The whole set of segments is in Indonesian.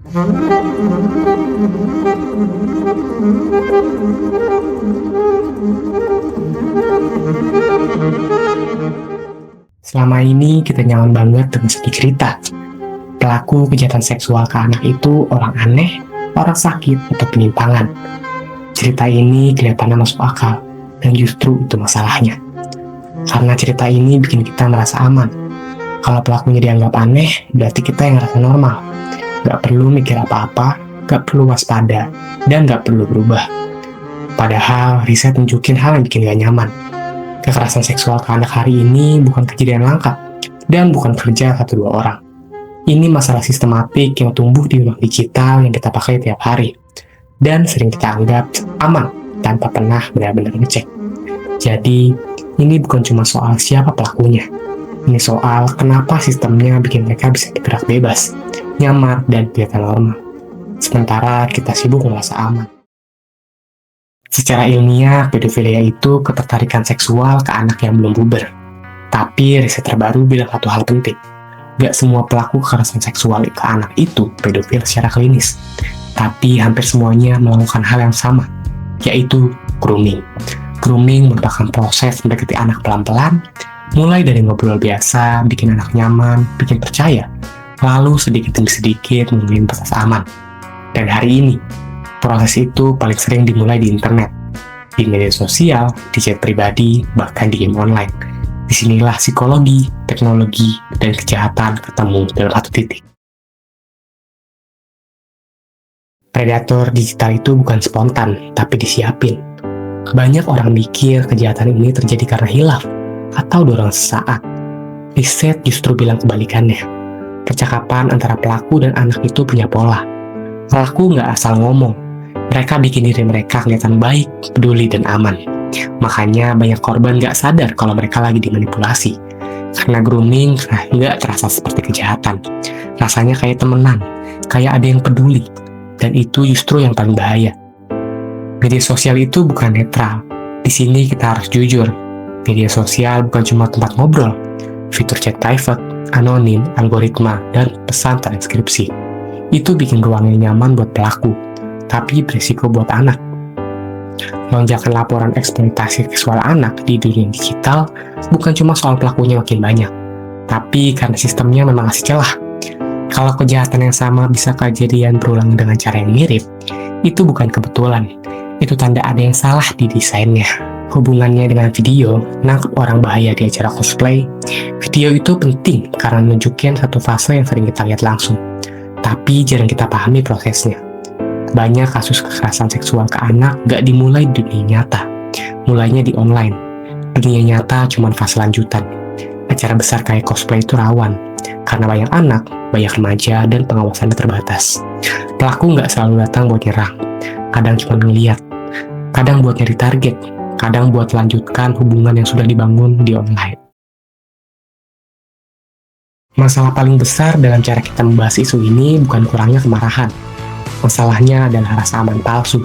Selama ini kita nyaman banget dengan segi cerita. Pelaku kejahatan seksual ke anak itu orang aneh, orang sakit, atau penyimpangan. Cerita ini kelihatannya masuk akal, dan justru itu masalahnya. Karena cerita ini bikin kita merasa aman. Kalau pelakunya dianggap aneh, berarti kita yang ngerasa normal. Gak perlu mikir apa-apa, gak perlu waspada, dan gak perlu berubah. Padahal riset tunjukin hal yang bikin gak nyaman. Kekerasan seksual ke anak hari ini bukan kejadian langka, dan bukan kerja satu dua orang. Ini masalah sistematik yang tumbuh di ruang digital yang kita pakai tiap hari, dan sering kita anggap aman tanpa pernah benar-benar ngecek. Jadi, ini bukan cuma soal siapa pelakunya. Ini soal kenapa sistemnya bikin mereka bisa bergerak bebas, nyaman, dan kelihatan normal. Sementara kita sibuk merasa aman. Secara ilmiah, pedofilia itu ketertarikan seksual ke anak yang belum puber. Tapi riset terbaru bilang satu hal penting. Gak semua pelaku kekerasan seksual ke anak itu pedofil secara klinis. Tapi hampir semuanya melakukan hal yang sama, yaitu grooming. Grooming merupakan proses mendekati anak pelan-pelan, mulai dari ngobrol biasa, bikin anak nyaman, bikin percaya, lalu sedikit demi sedikit menemukan batas aman. Dan hari ini, proses itu paling sering dimulai di internet, di media sosial, di chat pribadi, bahkan di game online. Disinilah psikologi, teknologi, dan kejahatan ketemu dalam satu titik. Predator digital itu bukan spontan, tapi disiapin. Banyak orang mikir kejahatan ini terjadi karena hilaf atau dorong sesaat. Riset justru bilang kebalikannya. Percakapan antara pelaku dan anak itu punya pola. Pelaku nggak asal ngomong. Mereka bikin diri mereka kelihatan baik, peduli, dan aman. Makanya banyak korban nggak sadar kalau mereka lagi dimanipulasi. Karena grooming nggak terasa seperti kejahatan. Rasanya kayak temenan, kayak ada yang peduli. Dan itu justru yang paling bahaya. Media sosial itu bukan netral. Di sini kita harus jujur. Media sosial bukan cuma tempat ngobrol. Fitur chat private, anonim, algoritma, dan pesan transkripsi. Itu bikin ruangnya nyaman buat pelaku, tapi berisiko buat anak. Lonjakan laporan eksploitasi seksual anak di dunia digital bukan cuma soal pelakunya makin banyak, tapi karena sistemnya memang ngasih celah. Kalau kejahatan yang sama bisa kejadian berulang dengan cara yang mirip, itu bukan kebetulan. Itu tanda ada yang salah di desainnya. Hubungannya dengan video, nangkep orang bahaya di acara cosplay. Video itu penting karena nunjukin satu fase yang sering kita lihat langsung, tapi jarang kita pahami prosesnya. Banyak kasus kekerasan seksual ke anak gak dimulai di dunia nyata, mulainya di online. Dunia nyata cuma fase lanjutan. Acara besar kayak cosplay itu rawan, karena banyak anak, banyak remaja, dan pengawasannya terbatas. Pelaku gak selalu datang buat nyerang, kadang cuma ngeliat, kadang buat nyari target, kadang buat lanjutkan hubungan yang sudah dibangun di online. Masalah paling besar dalam cara kita membahas isu ini bukan kurangnya kemarahan. Masalahnya adalah rasa aman palsu.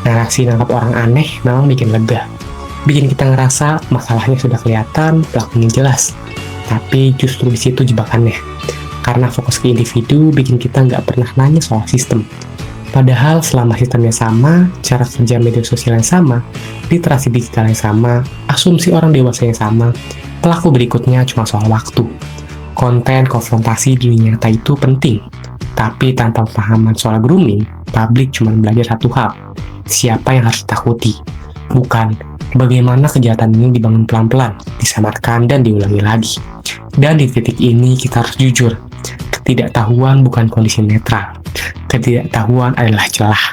Narasi nangkap orang aneh memang bikin lega. Bikin kita ngerasa masalahnya sudah kelihatan, pelakunya jelas. Tapi justru di situ jebakannya. Karena fokus ke individu bikin kita nggak pernah nanya soal sistem. Padahal selama sistemnya sama, cara kerja media sosial yang sama, literasi digital yang sama, asumsi orang dewasa yang sama, pelaku berikutnya cuma soal waktu. Konten konfrontasi di dunia nyata itu penting, tapi tanpa pemahaman soal grooming, publik cuma belajar satu hal, siapa yang harus ditakuti, bukan bagaimana kejahatan ini dibangun pelan-pelan, disamarkan, dan diulangi lagi. Dan di titik ini kita harus jujur, ketidaktahuan bukan kondisi netral, ketidaktahuan adalah celah.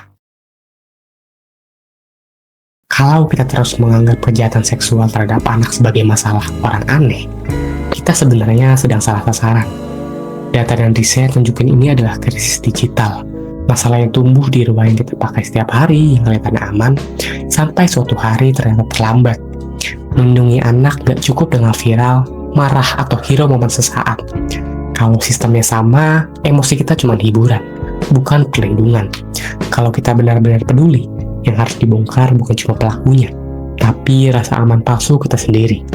Kalau kita terus menganggap kejahatan seksual terhadap anak sebagai masalah orang aneh, kita sebenarnya sedang salah sasaran. Data dan riset tunjukin ini adalah krisis digital, masalah yang tumbuh di ruang yang kita pakai setiap hari yang kelihatannya aman, sampai suatu hari ternyata terlambat. Melindungi anak gak cukup dengan viral, marah, atau hero momen sesaat. Kalau sistemnya sama, emosi kita cuma hiburan, bukan perlindungan. Kalau kita benar-benar peduli, yang harus dibongkar bukan cuma pelakunya, tapi rasa aman palsu kita sendiri.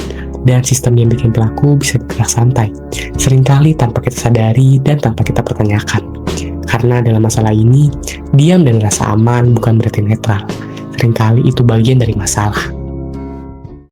Dan sistem yang bikin pelaku bisa bergerak santai, seringkali tanpa kita sadari dan tanpa kita pertanyakan. Karena Karena dalam masalah ini, diam dan rasa aman bukan berarti netral. Seringkali itu bagian dari masalah.